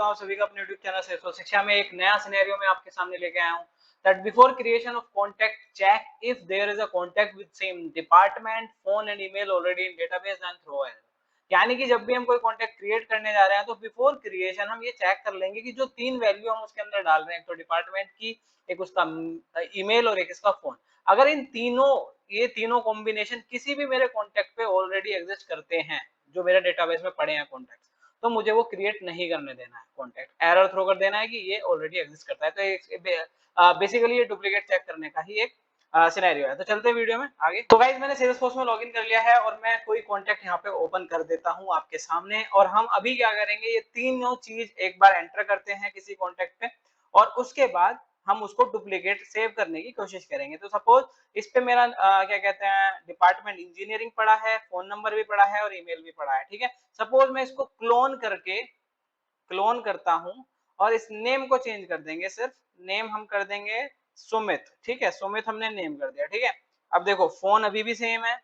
हूँ सभी का अपने YouTube चैनल सेल्सफोर्स शिक्षा में एक नया सिनेरियो में आपके सामने लेके आया हूँ that before creation of contact check if there is a contact with same department phone and email already in database and throw error। यानी कि जब भी हम कोई कॉन्टेक्ट क्रिएट करने जा रहे हैं तो बिफोर क्रिएशन हम ये चेक कर लेंगे कि जो तीन वैल्यू हम उसके अंदर डाल रहे हैं, एक तो डिपार्टमेंट की, एक उसका ईमेल और एक इसका फोन, अगर इन तीनों ये तीनों कॉम्बिनेशन किसी भी मेरे कॉन्टेक्ट पे ऑलरेडी एग्जिस्ट करते हैं, जो मेरे डेटाबेस में पड़े हैं कॉन्टेक्ट, तो मुझे वो क्रिएट नहीं करने देना है, कॉन्टेक्ट एरर थ्रो कर देना है कि ये ऑलरेडी एग्जिस्ट करता है। तो बेसिकली ये डुप्लीकेट चेक करने का ही एक सिनेरियो है। तो चलते हैं वीडियो में आगे। तो गाइस मैंने सेल्सफोर्स में लॉगिन कर लिया है और मैं कोई कॉन्टेक्ट यहाँ पे ओपन कर देता हूँ आपके सामने, और हम अभी क्या करेंगे, ये तीनों चीज एक बार एंटर करते हैं किसी कॉन्टेक्ट पे और उसके बाद हम उसको डुप्लीकेट सेव करने की कोशिश करेंगे। तो सपोज इस पे मेरा क्या कहते हैं डिपार्टमेंट इंजीनियरिंग पड़ा है, फोन नंबर भी पड़ा है और ईमेल भी पड़ा है, ठीक है। सपोज मैं इसको क्लोन करता हूं और इस नेम को चेंज कर देंगे, सिर्फ नेम हम कर देंगे सुमित, ठीक है, सुमित हमने नेम कर दिया, ठीक है। अब देखो फोन अभी भी सेम है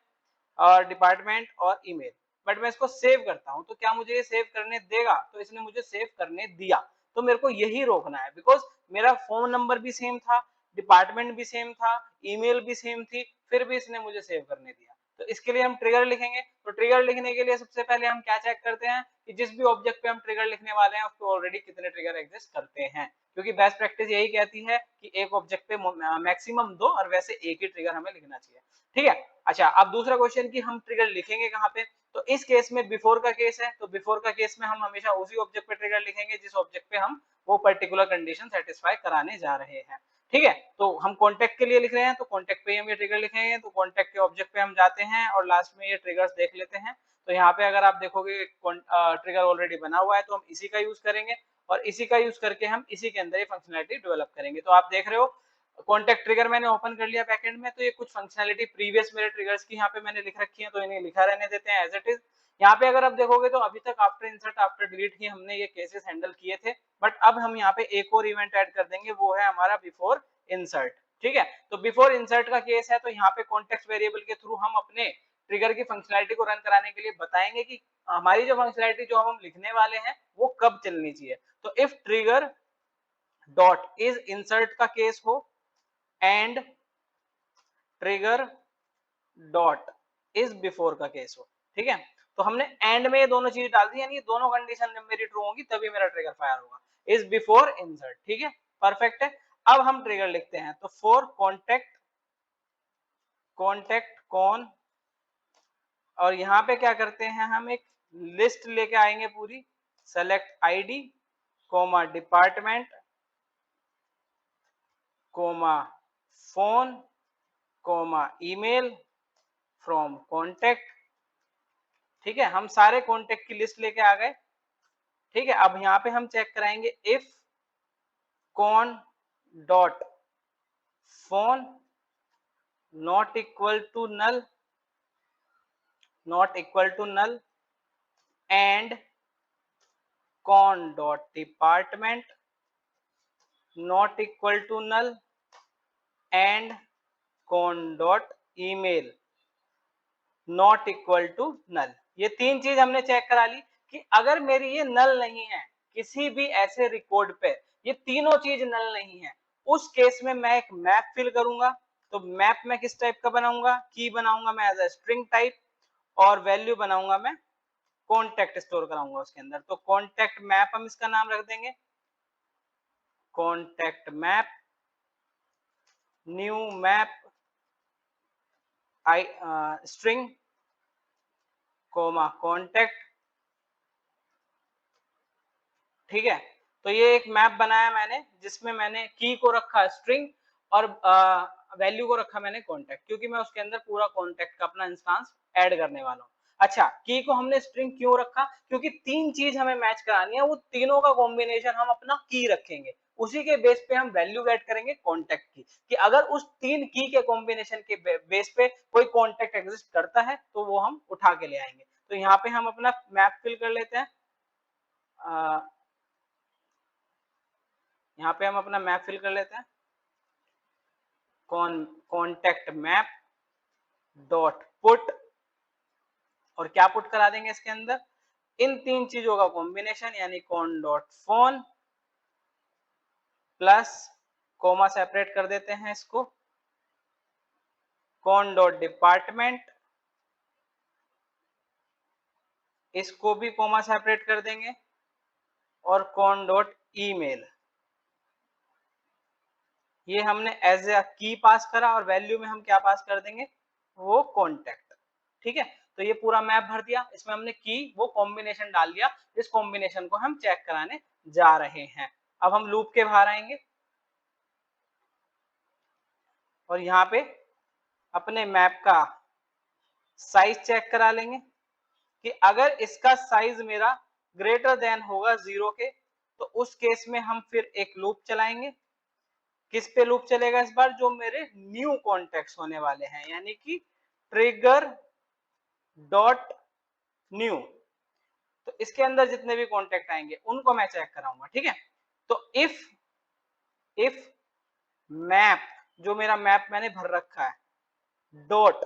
और डिपार्टमेंट और ईमेल, बट मैं इसको सेव करता हूं तो क्या मुझे ये सेव करने देगा? तो इसने मुझे सेव करने दिया। तो मेरे को यही रोकना है, बिकॉज मेरा फोन नंबर भी सेम था, डिपार्टमेंट भी सेम था, ईमेल भी सेम थी, फिर भी इसने मुझे सेव करने दिया। तो इसके लिए हम ट्रिगर लिखेंगे। तो ट्रिगर लिखने के लिए सबसे पहले हम क्या चेक करते हैं कि जिस भी ऑब्जेक्ट पे हम ट्रिगर लिखने वाले हैं उसको ऑलरेडी कितने ट्रिगर एग्जिस्ट करते हैं, क्योंकि बेस्ट प्रैक्टिस यही कहती है कि एक ऑब्जेक्ट पे मैक्सिमम 2 और वैसे एक ही ट्रिगर हमें लिखना चाहिए, ठीक है। अच्छा, अब दूसरा क्वेश्चन कि हम ट्रिगर लिखेंगे कहाँ पे? तो इस केस में बिफोर का केस है, तो बिफोर का केस में हम हमेशा उसी ऑब्जेक्ट पे ट्रिगर लिखेंगे जिस ऑब्जेक्ट पे हम वो पर्टिकुलर कंडीशन सेटिस्फाई कराने जा रहे हैं, ठीक है। तो हम कॉन्टेक्ट के लिए लिख रहे हैं तो कॉन्टेक्ट पे हम ये ट्रिगर लिखेंगे, तो कॉन्टेक्ट के ऑब्जेक्ट पे हम जाते हैं और लास्ट में ये ट्रिगर्स देख लेते हैं। तो यहाँ पे अगर आप देखोगे ट्रिगर ऑलरेडी बना हुआ है तो हम इसी का यूज करेंगे और इसी का यूज करके हम इसी के अंदर ये फंक्शनलिटी डेवलप करेंगे। तो आप देख रहे हो कॉन्टेक्ट ट्रिगर मैंने ओपन कर लिया बैकएंड में, तो ये कुछ फंक्शनलिटी प्रीवियस मेरे ट्रिगर्स की यहाँ पे मैंने लिख रखी है, तो इन्हें लिखा रहने देते हैं एज इट इज। यहाँ पे अगर आप देखोगे तो अभी तक आफ्टर इंसर्ट आफ्टर डिलीट ही हमने ये केसेस हैंडल किए थे, बट अब हम यहाँ पे एक और इवेंट ऐड कर देंगे, वो है हमारा बिफोर इंसर्ट, ठीक है। तो बिफोर इंसर्ट का केस है, तो यहाँ पे कॉन्टेक्स्ट वेरिएबल के थ्रू हम अपने ट्रिगर की फंक्शनलिटी को रन कराने के लिए बताएंगे कि हमारी जो फंक्शनलिटी जो हम लिखने वाले हैं वो कब चलनी चाहिए। तो if trigger dot is insert का केस हो and trigger dot is before का केस हो, ठीक है। तो हमने एंड में ये दोनों चीज डाल दी, यानी ये दोनों कंडीशन जब मेरी ट्रू होगी तभी मेरा ट्रिगर फायर होगा, इज बिफोर इंसर्ट, ठीक है, परफेक्ट है। अब हम ट्रिगर लिखते हैं, तो फॉर कॉन्टेक्ट कौन, और यहाँ पे क्या करते हैं हम एक लिस्ट लेके आएंगे पूरी, select ID comma department comma phone comma email from contact, ठीक है। हम सारे कॉन्टेक्ट की लिस्ट लेके आ गए, ठीक है। अब यहाँ पे हम चेक कराएंगे if con dot phone not equal to null and con dot department not equal to null and con dot email not equal to null. ये तीन चीज हमने चेक करा ली कि अगर मेरी ये नल नहीं है किसी भी ऐसे रिकॉर्ड पे, ये तीनों चीज नल नहीं है, उस केस में मैं एक मैप फिल करूंगा। तो मैप में किस टाइप का बनाऊंगा? की बनाऊंगा मैं एज ए स्ट्रिंग टाइप, और वैल्यू बनाऊंगा मैं कॉन्टेक्ट स्टोर कराऊंगा उसके अंदर। तो कॉन्टेक्ट मैप हम इसका नाम रख देंगे, contact map new map I string comma contact, ठीक है। तो ये एक मैप बनाया मैंने जिसमें मैंने की को रखा स्ट्रिंग और वैल्यू को रखा मैंने कॉन्टेक्ट, क्योंकि मैं उसके अंदर पूरा कॉन्टेक्ट का अपना इंस्टेंस ऐड करने वाला हूँ। अच्छा, की को हमने स्ट्रिंग क्यों रखा? क्योंकि तीन चीज हमें मैच करानी है, वो तीनों का कॉम्बिनेशन हम अपना की रखेंगे, उसी के बेस पे हम वैल्यू ऐड करेंगे कॉन्टेक्ट की, कि अगर उस तीन की के कॉम्बिनेशन के बेस पे कोई कॉन्टेक्ट एग्जिस्ट करता है तो वो हम उठा के ले आएंगे। तो यहाँ पे हम अपना मैप फिल कर लेते हैं, यहाँ पे हम अपना मैप फिल कर लेते हैं, कॉन्टेक्ट मैप डॉट पुट, और क्या पुट करा देंगे इसके अंदर? इन तीन चीजों का कॉम्बिनेशन यानी con dot phone plus comma separate कर देते हैं इसको, कॉन डॉट डिपार्टमेंट, इसको भी कोमा सेपरेट कर देंगे, और कॉन डॉट ईमेल। ये हमने एज ए की पास करा और वैल्यू में हम क्या पास कर देंगे, वो कॉन्टेक्ट। ठीक है, तो ये पूरा मैप भर दिया, इसमें हमने की वो कॉम्बिनेशन डाल दिया, इस कॉम्बिनेशन को हम चेक कराने जा रहे हैं। अब हम लूप के बाहर आएंगे और यहाँ पे अपने मैप का साइज चेक करा लेंगे कि अगर इसका साइज मेरा ग्रेटर देन होगा 0 के, तो उस केस में हम फिर एक लूप चलाएंगे। किस पे लूप चलेगा इस बार, जो मेरे न्यू कॉन्टेक्ट्स होने वाले हैं, यानी कि ट्रिगर डॉट न्यू। तो इसके अंदर जितने भी कॉन्टेक्ट आएंगे उनको मैं चेक कराऊंगा। ठीक है, तो इफ मैप, जो मेरा मैप मैंने भर रखा है, डॉट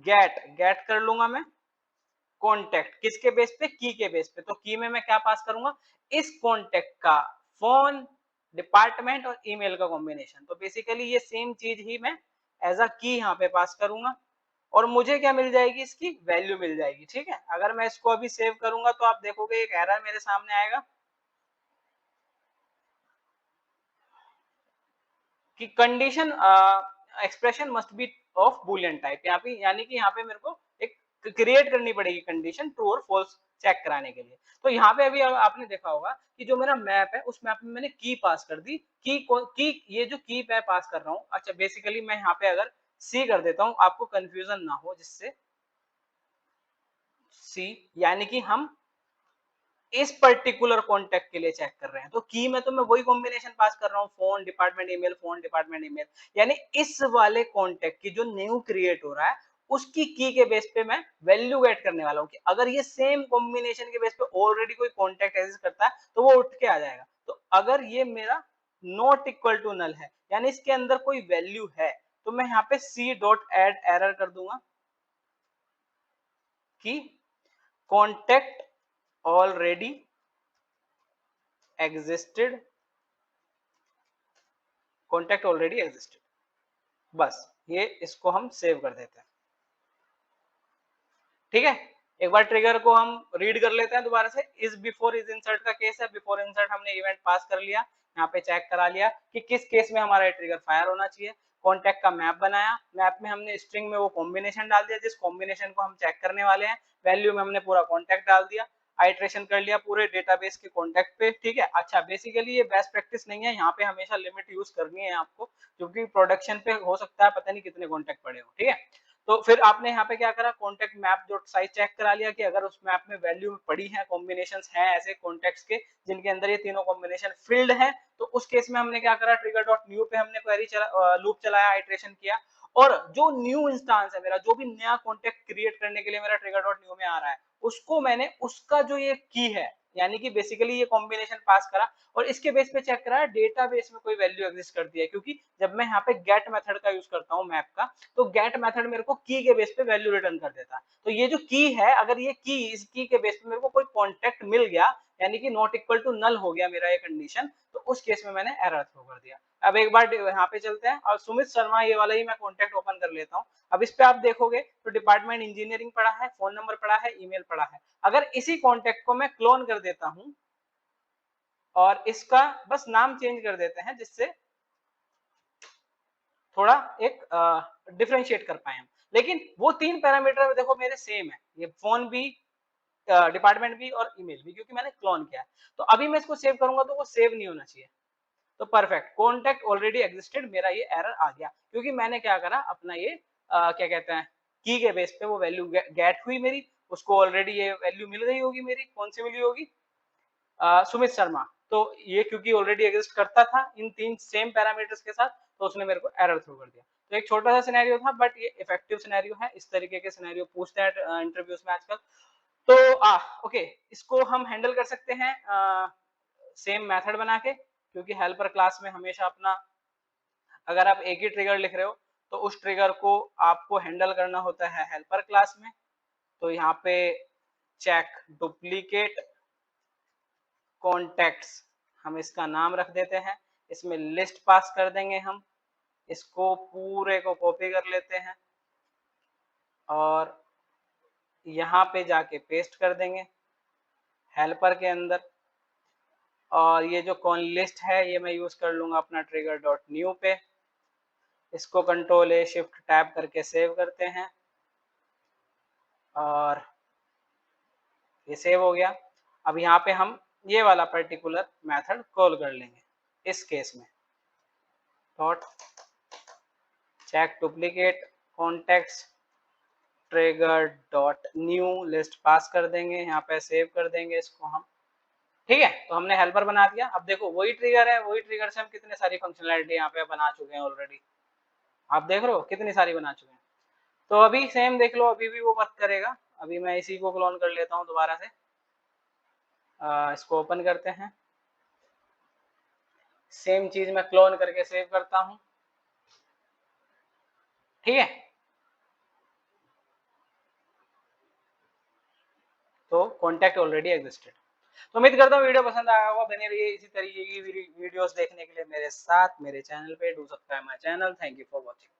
गेट कर लूंगा मैं कॉन्टेक्ट, किसके बेस पे, की के बेस पे। तो की में मैं क्या पास करूंगा, इस कॉन्टेक्ट का फोन, डिपार्टमेंट और ईमेल का कॉम्बिनेशन। तो बेसिकली ये सेम चीज ही मैं एज अ की यहाँ पे पास करूंगा और मुझे क्या मिल जाएगी, इसकी वैल्यू मिल जाएगी। ठीक है, अगर मैं इसको अभी सेव करूंगा तो आप देखोगे एक एरर मेरे सामने आएगा कि condition expression must be of Boolean type. यहाँ पे यानी कि यहाँ पे मेरे को एक क्रिएट करनी पड़ेगी कंडीशन ट्रू और फॉल्स चेक कराने के लिए। तो यहाँ पे अभी आपने देखा होगा कि जो मेरा मैप है उस मैप में मैंने की पास कर दी, की ये जो की मैं पास कर रहा हूँ, अच्छा बेसिकली मैं यहाँ पे अगर सी कर देता हूँ आपको कंफ्यूजन ना हो, जिससे सी यानी कि हम इस पर्टिकुलर कॉन्टेक्ट के लिए चेक कर रहे हैं। तो की में तो मैं वही कॉम्बिनेशन पास कर रहा हूँ, phone department email, phone department email, यानी इस वाले कॉन्टेक्ट की जो न्यू क्रिएट हो रहा है उसकी की के बेस पे मैं वैल्यू गेट करने वाला हूँ कि अगर ये सेम कॉम्बिनेशन के बेस पे ऑलरेडी कोई कॉन्टेक्ट एग्जिस्ट करता है तो वो उठ के आ जाएगा। तो अगर ये मेरा नॉट इक्वल टू नल है यानी इसके अंदर कोई वैल्यू है, तो मैं यहाँ पे सी डॉट एड एरर कर दूंगा कि contact already existed, contact already existed. बस ये इसको हम सेव कर देते हैं। ठीक है, एक बार ट्रिगर को हम रीड कर लेते हैं दोबारा से। इज बिफोर इज इंसर्ट का केस है, बिफोर इंसर्ट हमने इवेंट पास कर लिया, यहाँ पे चेक करा लिया कि किस केस में हमारा ट्रिगर फायर होना चाहिए। कॉन्टेक्ट का मैप बनाया, मैप में हमने स्ट्रिंग में वो कॉम्बिनेशन डाल दिया जिस कॉम्बिनेशन को हम चेक करने वाले हैं, वैल्यू में हमने पूरा कॉन्टेक्ट डाल दिया, आइट्रेशन कर लिया पूरे डेटाबेस के कॉन्टेक्ट पे। ठीक है, अच्छा बेसिकली ये बेस्ट प्रैक्टिस नहीं है, यहाँ पे हमेशा लिमिट यूज करनी है आपको, क्योंकि प्रोडक्शन पे हो सकता है पता नहीं कितने कॉन्टेक्ट पड़े हो। ठीक है, तो फिर आपने यहाँ पे क्या करा, कॉन्टेक्ट मैप जो साइज चेक करा लिया कि अगर उस मैप में वैल्यू पड़ी है, कॉम्बिनेशंस हैं ऐसे कॉन्टेक्ट्स के जिनके अंदर ये तीनों कॉम्बिनेशन फील्ड है, तो उस केस में हमने क्या करा, ट्रिगर डॉट न्यू पे हमने क्वेरी लूप चलाया, आइट्रेशन किया, और जो न्यू इंस्टांस है मेरा, जो भी नया कॉन्टेक्ट क्रिएट करने के लिए मेरा ट्रिगर डॉट न्यू में आ रहा है, उसको मैंने उसका जो ये की है यानी कि बेसिकली ये कॉम्बिनेशन पास करा और इसके बेस पे चेक करा डेटाबेस में कोई वैल्यू एग्जिस्ट करती है, क्योंकि जब मैं यहाँ पे गेट मेथड का यूज करता हूँ मैप का, तो गेट मेथड मेरे को की के बेस पे वैल्यू रिटर्न कर देता है। तो ये जो की है, अगर ये की, इस की के बेस पे मेरे को कोई कॉन्टेक्ट मिल गया यानी कि नॉट इक्वल टू नल हो गया मेरा ये कंडीशन, तो उस केस में मैंने एरर थ्रो कर दिया। अब एक बार यहाँ पे चलते हैं और सुमित शर्मा ये वाला ही मैं कॉन्टेक्ट ओपन कर लेता हूँ। अब इस पे आप देखोगे तो डिपार्टमेंट इंजीनियरिंग पड़ा है, फोन नंबर पड़ा है, ईमेल पड़ा है। अगर इसी कॉन्टेक्ट को मैं क्लोन कर देता हूँ और इसका बस नाम चेंज कर देते हैं जिससे थोड़ा एक डिफरेंशिएट कर पाए हम, लेकिन वो तीन पैरामीटर देखो मेरे सेम है, ये फोन भी, डिपार्टमेंट भी और ईमेल भी, क्योंकि मैंने क्लोन किया है। तो अभी मैं इसको सेव करूंगा तो वो सेव नहीं होना चाहिए। तो परफेक्ट, कॉन्टेक्ट ऑलरेडी एग्जिस्टेड, मेरा ये एरर आ गया क्योंकि मैंने क्या करा, अपना ये क्या कहते हैं, की के बेस पे वो वैल्यू गेट हुई मेरी, उसको ऑलरेडी ये वैल्यू मिल गई होगी मेरी, कौन सी मिली होगी, सुमित शर्मा। तो ये क्योंकि ऑलरेडी एग्जिस्ट करता था इन तीन सेम पैरामीटर्स के साथ, तो उसने मेरे को एरर थ्रो कर दिया। तो एक छोटा सा सिनेरियो था बट ये इफेक्टिव सिनेरियो है, इस तरीके के सिनेरियो पूछते हैं इंटरव्यूज में आजकल। तो ओके, इसको हम हैंडल कर सकते हैं सेम मेथड बना के, क्योंकि हेल्पर क्लास में हमेशा अपना, अगर आप एक ही ट्रिगर लिख रहे हो तो उस ट्रिगर को आपको हैंडल करना होता है हेल्पर क्लास में। तो यहाँ पे चेक डुप्लीकेट कॉन्टेक्ट्स, हम इसका नाम रख देते हैं, इसमें लिस्ट पास कर देंगे हम, इसको पूरे को कॉपी कर लेते हैं और यहाँ पे जाके पेस्ट कर देंगे हेल्पर के अंदर। और ये जो कॉन लिस्ट है ये मैं यूज कर लूंगा अपना ट्रिगर डॉट न्यू पे, इसको कंट्रोल ए शिफ्ट टैब करके सेव करते हैं और ये सेव हो गया। अब यहाँ पे हम ये वाला पर्टिकुलर मेथड कॉल कर लेंगे इस केस में, dot check duplicate contacts trigger dot new list pass कर देंगे, यहाँ पे सेव कर देंगे इसको हम। ठीक है, तो हमने हेल्पर बना दिया। अब देखो वही ट्रिगर है, वही ट्रिगर से हम कितने सारी फंक्शनैलिटी यहाँ पे बना चुके हैं ऑलरेडी, आप देख रहे हो कितनी सारी बना चुके हैं। तो अभी सेम देख लो, अभी भी वो वर्क करेगा। अभी मैं इसी को क्लोन कर लेता हूँ दोबारा से, इसको ओपन करते हैं, सेम चीज मैं क्लोन करके सेव करता हूँ। ठीक है, तो कॉन्टैक्ट ऑलरेडी एग्जिस्टेड। तो उम्मीद करता हूँ वीडियो पसंद आया होगा। बने रहिए इसी तरीके की वीडियोस देखने के लिए मेरे साथ, मेरे चैनल पे। Do subscribe my channel. Thank you for watching.